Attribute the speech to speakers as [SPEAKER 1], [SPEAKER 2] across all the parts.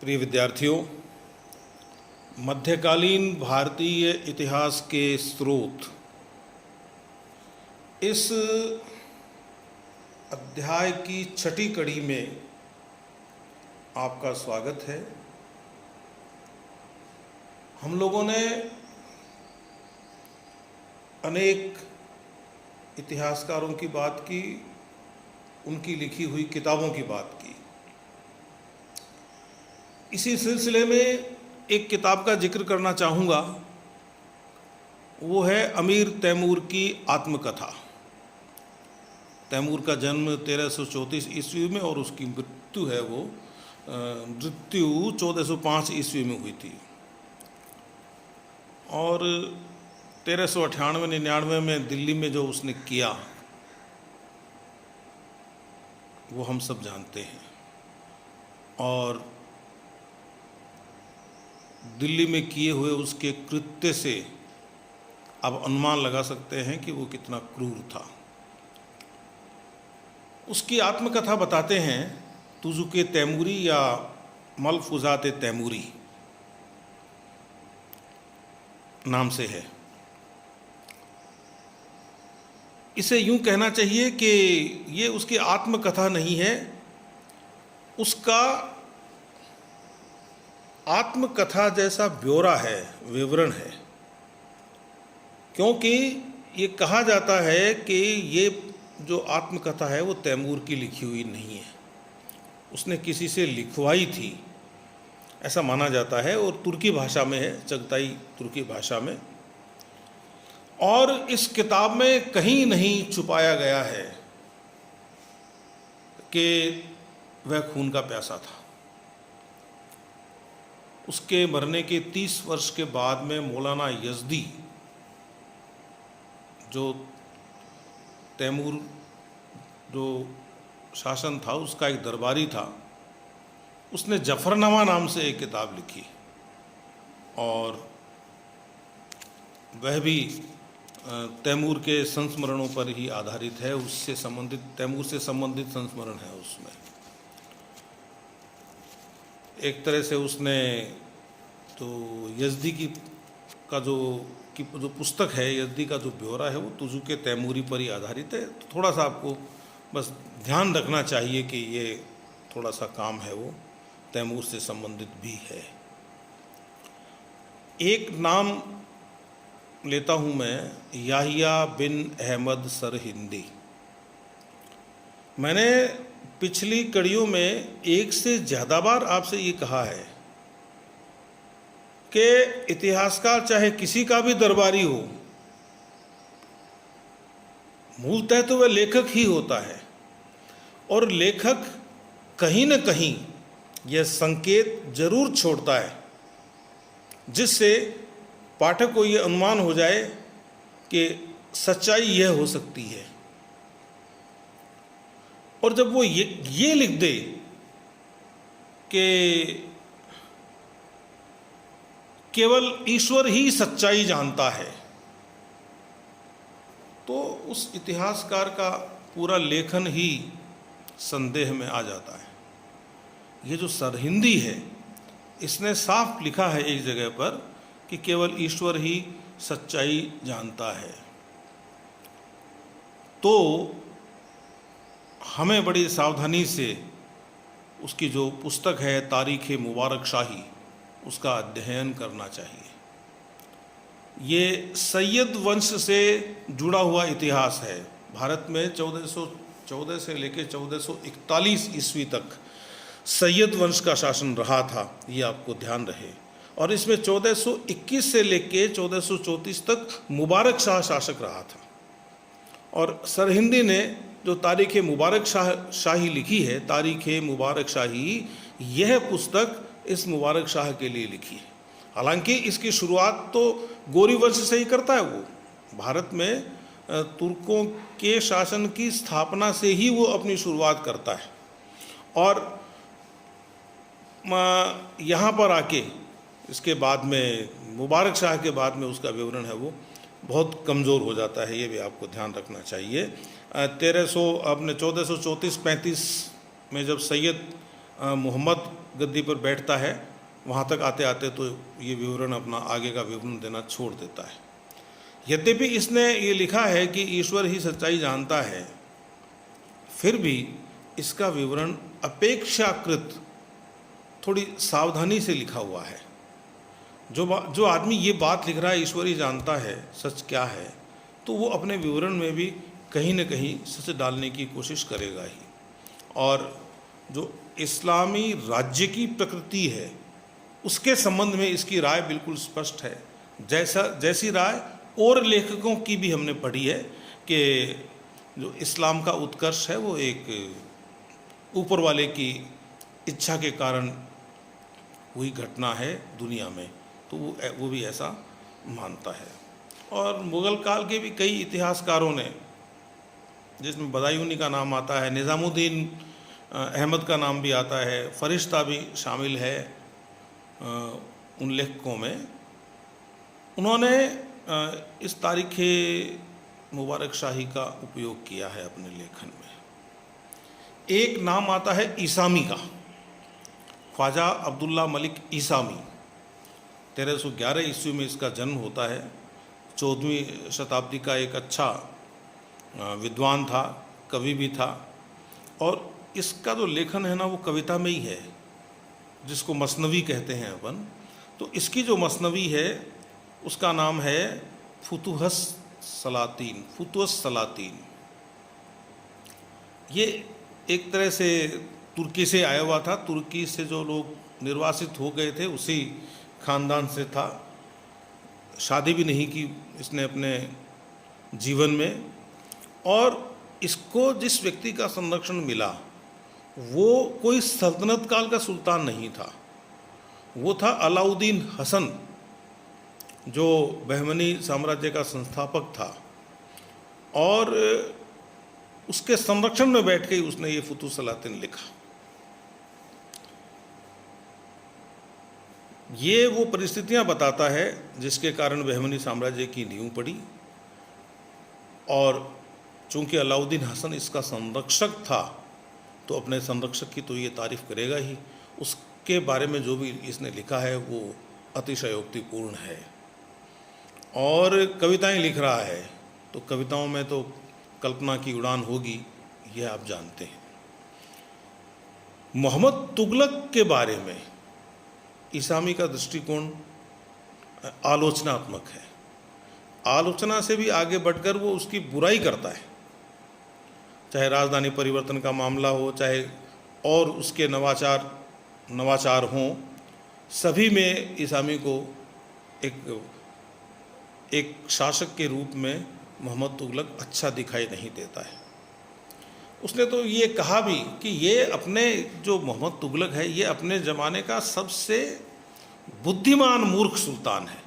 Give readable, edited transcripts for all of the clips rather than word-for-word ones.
[SPEAKER 1] प्रिय विद्यार्थियों, मध्यकालीन भारतीय इतिहास के स्रोत इस अध्याय की छठी कड़ी में आपका स्वागत है। हम लोगों ने अनेक इतिहासकारों की बात की, उनकी लिखी हुई किताबों की बात की। इसी सिलसिले में एक किताब का जिक्र करना चाहूँगा, वो है अमीर तैमूर की आत्मकथा। तैमूर का जन्म 1334 ईस्वी में और उसकी मृत्यु है वो मृत्यु 1405 ईस्वी में हुई थी और 1398-99 में दिल्ली में जो उसने किया वो हम सब जानते हैं। और दिल्ली में किए हुए उसके कृत्य से आप अनुमान लगा सकते हैं कि वो कितना क्रूर था। उसकी आत्मकथा बताते हैं तुजुके तैमूरी या मलफूजात तैमूरी नाम से है। इसे यूं कहना चाहिए कि ये उसकी आत्मकथा नहीं है, उसका आत्मकथा जैसा ब्यौरा है, विवरण है। क्योंकि ये कहा जाता है कि ये जो आत्मकथा है वो तैमूर की लिखी हुई नहीं है, उसने किसी से लिखवाई थी, ऐसा माना जाता है। और तुर्की भाषा में है, चगताई तुर्की भाषा में। और इस किताब में कहीं नहीं छुपाया गया है कि वह खून का प्यासा था। उसके मरने के 30 वर्ष के बाद में मौलाना यज़दी, जो तैमूर जो शासन था उसका एक दरबारी था, उसने जफरनामा नाम से एक किताब लिखी और वह भी तैमूर के संस्मरणों पर ही आधारित है। उससे संबंधित, तैमूर से संबंधित संस्मरण है उसमें। एक तरह से उसने तो यज़दी का जो पुस्तक है, यज़दी का जो ब्यौरा है वो तुजुके तैमूरी पर ही आधारित है। तो थोड़ा सा आपको बस ध्यान रखना चाहिए कि ये थोड़ा सा काम है वो तैमूर से संबंधित भी है। एक नाम लेता हूँ मैं, याहिया बिन अहमद सरहिंदी। मैंने पिछली कड़ियों में एक से ज़्यादा बार आपसे ये कहा है कि इतिहासकार चाहे किसी का भी दरबारी हो, मूलतः तो वह लेखक ही होता है। और लेखक कहीं न कहीं यह संकेत जरूर छोड़ता है जिससे पाठक को यह अनुमान हो जाए कि सच्चाई यह हो सकती है। और जब वो ये लिख दे कि केवल ईश्वर ही सच्चाई जानता है, तो उस इतिहासकार का पूरा लेखन ही संदेह में आ जाता है। ये जो सरहिंदी है, इसने साफ लिखा है एक जगह पर कि केवल ईश्वर ही सच्चाई जानता है। तो हमें बड़ी सावधानी से उसकी जो पुस्तक है तारीख़ मुबारक शाही, उसका अध्ययन करना चाहिए। ये सैयद वंश से जुड़ा हुआ इतिहास है। भारत में 1414 से लेकर 1441 ईस्वी तक सैयद वंश का शासन रहा था, ये आपको ध्यान रहे। और इसमें 1421 से लेकर 1434 तक मुबारक शाह शासक रहा था। और सरहिंदी ने जो तारीख़ मुबारक शाही लिखी है, तारीख़ मुबारक शाही, यह पुस्तक इस मुबारक शाह के लिए लिखी है। हालांकि इसकी शुरुआत तो गौरी वंश से ही करता है। वो भारत में तुर्कों के शासन की स्थापना से ही वो अपनी शुरुआत करता है। और यहाँ पर आके इसके बाद में मुबारक शाह के बाद में उसका विवरण है वो बहुत कमज़ोर हो जाता है, ये भी आपको ध्यान रखना चाहिए। 1434-35 में जब सैयद मोहम्मद गद्दी पर बैठता है वहाँ तक आते आते तो ये विवरण अपना आगे का विवरण देना छोड़ देता है। यद्यपि इसने ये लिखा है कि ईश्वर ही सच्चाई जानता है, फिर भी इसका विवरण अपेक्षाकृत थोड़ी सावधानी से लिखा हुआ है। जो आदमी ये बात लिख रहा है ईश्वर ही जानता है सच क्या है, तो वो अपने विवरण में भी कहीं न कहीं सच डालने की कोशिश करेगा ही। और जो इस्लामी राज्य की प्रकृति है उसके संबंध में इसकी राय बिल्कुल स्पष्ट है। जैसी राय और लेखकों की भी हमने पढ़ी है कि जो इस्लाम का उत्कर्ष है वो एक ऊपर वाले की इच्छा के कारण हुई घटना है दुनिया में, तो वो भी ऐसा मानता है। और मुग़ल काल के भी कई इतिहासकारों ने, जिसमें बदायूनी का नाम आता है, निज़ामुद्दीन अहमद का नाम भी आता है, फरिश्ता भी शामिल है उन लेखकों में, उन्होंने इस तारीख़ मुबारक शाही का उपयोग किया है अपने लेखन में। एक नाम आता है ईसामी का, ख्वाजा अब्दुल्ला मलिक ईसामी। 1311 ईस्वी में इसका जन्म होता है। 14वीं शताब्दी का एक अच्छा विद्वान था, कवि भी था। और इसका जो लेखन है ना वो कविता में ही है, जिसको मसनवी कहते हैं अपन। तो इसकी जो मसनवी है उसका नाम है फुतुहस सलातीन। ये एक तरह से तुर्की से आया हुआ था। तुर्की से जो लोग निर्वासित हो गए थे उसी ख़ानदान से था। शादी भी नहीं की इसने अपने जीवन में। और इसको जिस व्यक्ति का संरक्षण मिला वो कोई सल्तनत काल का सुल्तान नहीं था, वो था अलाउद्दीन हसन, जो बहमनी साम्राज्य का संस्थापक था। और उसके संरक्षण में बैठ के उसने ये फुतुह सलातीन लिखा। ये वो परिस्थितियां बताता है जिसके कारण बहमनी साम्राज्य की नींव पड़ी। और चूंकि अलाउद्दीन हसन इसका संरक्षक था तो अपने संरक्षक की तो ये तारीफ करेगा ही। उसके बारे में जो भी इसने लिखा है वो अतिशयोक्तिपूर्ण है। और कविताएं लिख रहा है तो कविताओं में तो कल्पना की उड़ान होगी, यह आप जानते हैं। मोहम्मद तुगलक के बारे में ईसामी का दृष्टिकोण आलोचनात्मक है। आलोचना से भी आगे बढ़कर वो उसकी बुराई करता है, चाहे राजधानी परिवर्तन का मामला हो, चाहे और उसके नवाचार हों, सभी में ईसामी को एक शासक के रूप में मोहम्मद तुगलक अच्छा दिखाई नहीं देता है। उसने तो ये कहा भी कि ये अपने जो मोहम्मद तुगलक है ये अपने ज़माने का सबसे बुद्धिमान मूर्ख सुल्तान है,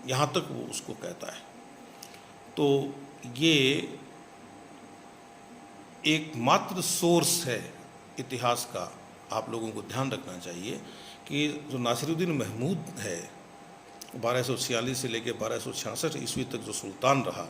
[SPEAKER 1] यहाँ तक वो उसको कहता है। तो ये एकमात्र सोर्स है इतिहास का, आप लोगों को ध्यान रखना चाहिए कि जो नासिरुद्दीन महमूद है 1246 से लेकर 1266 ईस्वी तक जो सुल्तान रहा,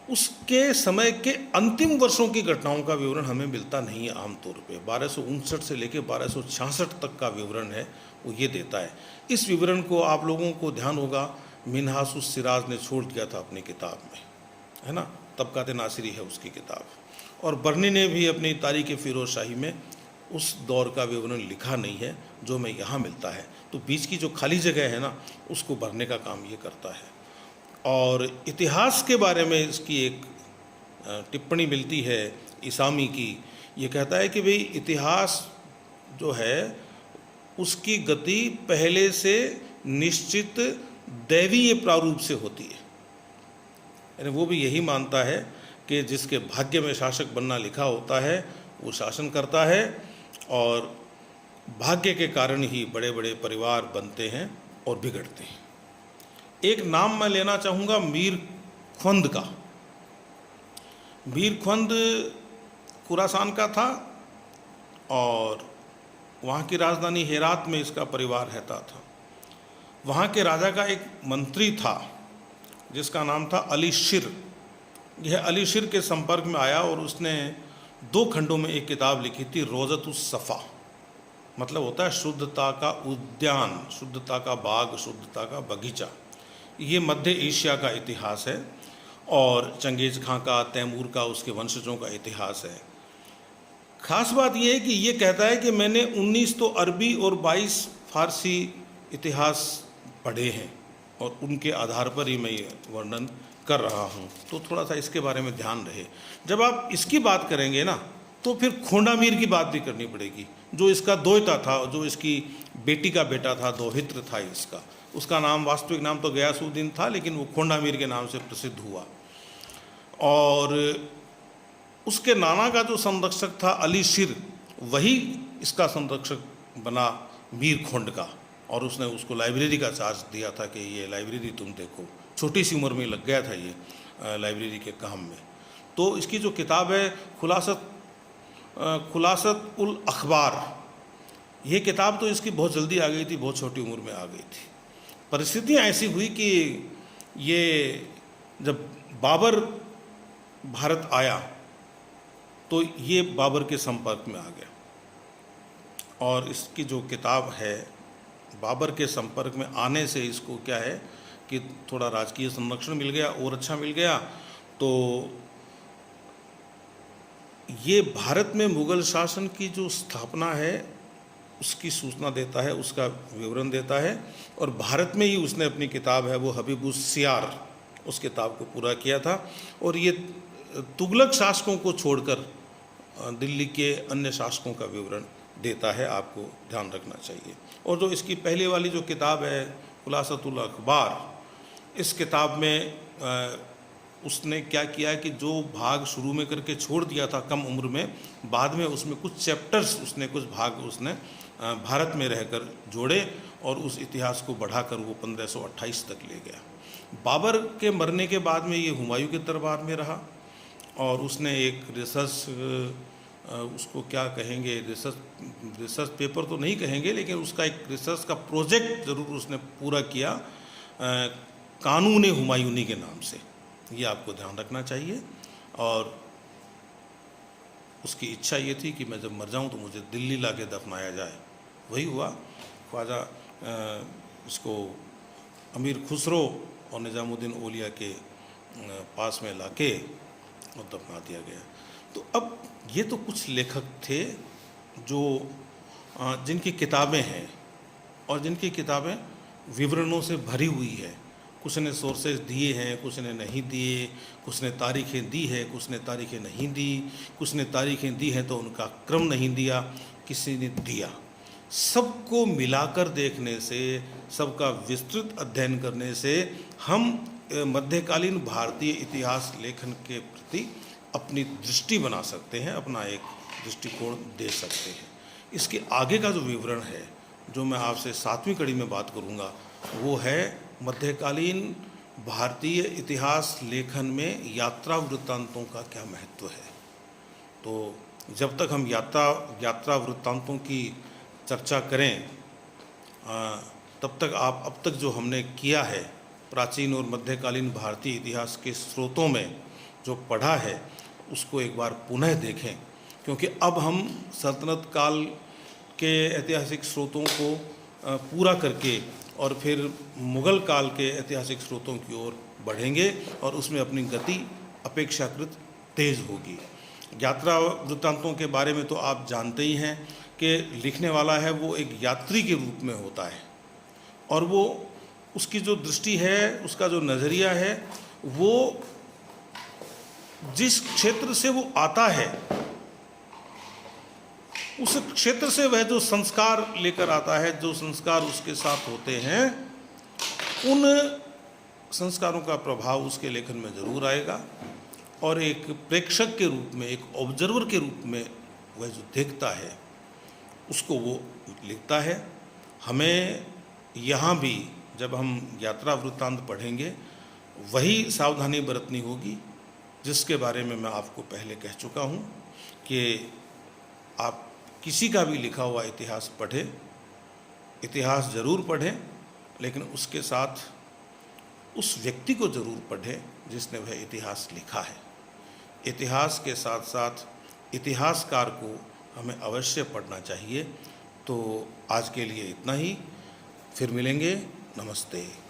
[SPEAKER 1] उसके समय के अंतिम वर्षों की घटनाओं का विवरण हमें मिलता नहीं है आमतौर पे। 1259 से लेकर 1266 तक का विवरण है वो ये देता है। इस विवरण को आप लोगों को ध्यान होगा मिन्हाजुस सिराज ने छोड़ दिया था अपनी किताब में, है ना, तबकात नासिरी है उसकी किताब। और बर्नी ने भी अपनी तारीख़ फ़िरोज़ शाही में उस दौर का विवरण लिखा नहीं है जो हमें यहाँ मिलता है। तो बीच की जो खाली जगह है ना उसको भरने का काम ये करता है। और इतिहास के बारे में इसकी एक टिप्पणी मिलती है ईसामी की। ये कहता है कि भाई इतिहास जो है उसकी गति पहले से निश्चित दैवीय प्रारूप से होती है। यानी वो भी यही मानता है कि जिसके भाग्य में शासक बनना लिखा होता है वो शासन करता है, और भाग्य के कारण ही बड़े बड़े परिवार बनते हैं और बिगड़ते हैं। एक नाम मैं लेना चाहूँगा मीर ख्वंद का। मीर ख्वंद खुरासान का था और वहाँ की राजधानी हेरात में इसका परिवार रहता था। वहाँ के राजा का एक मंत्री था जिसका नाम था अली शिर। यह अली शिर के संपर्क में आया और उसने 2 खंडों में एक किताब लिखी थी रोज़तुस सफ़ा। मतलब होता है शुद्धता का उद्यान, शुद्धता का बाग, शुद्धता का बगीचा। ये मध्य एशिया का इतिहास है और चंगेज़ खां का, तैमूर का, उसके वंशजों का इतिहास है। खास बात यह है कि ये कहता है कि मैंने 19 तो अरबी और 22 फारसी इतिहास पढ़े हैं और उनके आधार पर ही मैं ये वर्णन कर रहा हूँ। तो थोड़ा सा इसके बारे में ध्यान रहे। जब आप इसकी बात करेंगे ना, तो फिर खोंडा मीर की बात भी करनी पड़ेगी, जो इसका दोहता था, जो इसकी बेटी का बेटा था, दोहित्र था इसका। उसका नाम, वास्तविक नाम तो गयासुद्दीन था, लेकिन वो खोंडा मीर के नाम से प्रसिद्ध हुआ। और उसके नाना का जो संरक्षक था अली शिर, वही इसका संरक्षक बना मीर खोंड का, और उसने उसको लाइब्रेरी का चार्ज दिया था कि ये लाइब्रेरी तुम देखो। छोटी सी उम्र में लग गया था ये लाइब्रेरी के काम में। तो इसकी जो किताब है खुलासत उल अखबार, ये किताब तो इसकी बहुत जल्दी आ गई थी, बहुत छोटी उम्र में आ गई थी। परिस्थितियाँ ऐसी हुई कि ये जब बाबर भारत आया तो ये बाबर के संपर्क में आ गया, और इसकी जो किताब है, बाबर के संपर्क में आने से इसको क्या है कि थोड़ा राजकीय संरक्षण मिल गया और अच्छा मिल गया। तो ये भारत में मुग़ल शासन की जो स्थापना है उसकी सूचना देता है, उसका विवरण देता है। और भारत में ही उसने अपनी किताब है वो हबीबुस सियार, उस किताब को पूरा किया था। और ये तुगलक शासकों को छोड़कर दिल्ली के अन्य शासकों का विवरण देता है, आपको ध्यान रखना चाहिए। और जो इसकी पहले वाली जो किताब है खुलासतुल अखबार, इस किताब में उसने क्या किया कि जो भाग शुरू में करके छोड़ दिया था कम उम्र में, बाद में उसमें कुछ चैप्टर्स उसने, कुछ भाग उसने भारत में रहकर जोड़े और उस इतिहास को बढ़ाकर वो 1528 तक ले गया। बाबर के मरने के बाद में ये हुमायूं के दरबार में रहा, और उसने एक रिसर्च, उसको क्या कहेंगे, रिसर्च पेपर तो नहीं कहेंगे, लेकिन उसका एक रिसर्च का प्रोजेक्ट ज़रूर उसने पूरा किया, कानून हुमायूनी के नाम से। ये आपको ध्यान रखना चाहिए। और उसकी इच्छा ये थी कि मैं जब मर जाऊं तो मुझे दिल्ली लाके दफनाया जाए। वही हुआ। ख्वाजा इसको अमीर खुसरो और निज़ामुद्दीन औलिया के पास में लाके और दफना दिया गया। तो अब ये तो कुछ लेखक थे जो जिनकी किताबें हैं और जिनकी किताबें विवरणों से भरी हुई है। कुछ ने सोर्सेज दिए हैं, कुछ ने नहीं दिए, कुछ ने तारीखें दी है, कुछ ने तारीखें नहीं दी, कुछ ने तारीखें दी हैं तो उनका क्रम नहीं दिया, किसी ने दिया। सबको मिलाकर देखने से, सबका विस्तृत अध्ययन करने से हम मध्यकालीन भारतीय इतिहास लेखन के प्रति अपनी दृष्टि बना सकते हैं, अपना एक दृष्टिकोण दे सकते हैं। इसके आगे का जो विवरण है, जो मैं आपसे 7वीं कड़ी में बात करूंगा, वो है मध्यकालीन भारतीय इतिहास लेखन में यात्रा वृत्तांतों का क्या महत्व है। तो जब तक हम यात्रा वृत्तांतों की चर्चा करें, तब तक आप अब तक जो हमने किया है प्राचीन और मध्यकालीन भारतीय इतिहास के स्रोतों में जो पढ़ा है, उसको एक बार पुनः देखें, क्योंकि अब हम सल्तनत काल के ऐतिहासिक स्रोतों को पूरा करके और फिर मुग़ल काल के ऐतिहासिक स्रोतों की ओर बढ़ेंगे और उसमें अपनी गति अपेक्षाकृत तेज़ होगी। यात्रा वृत्तांतों के बारे में तो आप जानते ही हैं कि लिखने वाला है वो एक यात्री के रूप में होता है, और वो उसकी जो दृष्टि है, उसका जो नज़रिया है, वो जिस क्षेत्र से वो आता है उस क्षेत्र से वह जो संस्कार लेकर आता है, जो संस्कार उसके साथ होते हैं, उन संस्कारों का प्रभाव उसके लेखन में ज़रूर आएगा। और एक प्रेक्षक के रूप में, एक ऑब्जर्वर के रूप में वह जो देखता है उसको वो लिखता है। हमें यहाँ भी जब हम यात्रा वृत्तांत पढ़ेंगे वही सावधानी बरतनी होगी जिसके बारे में मैं आपको पहले कह चुका हूँ कि आप किसी का भी लिखा हुआ इतिहास पढ़ें, इतिहास ज़रूर पढ़ें, लेकिन उसके साथ उस व्यक्ति को ज़रूर पढ़ें जिसने वह इतिहास लिखा है। इतिहास के साथ साथ इतिहासकार को हमें अवश्य पढ़ना चाहिए, तो आज के लिए इतना ही, फिर मिलेंगे, नमस्ते।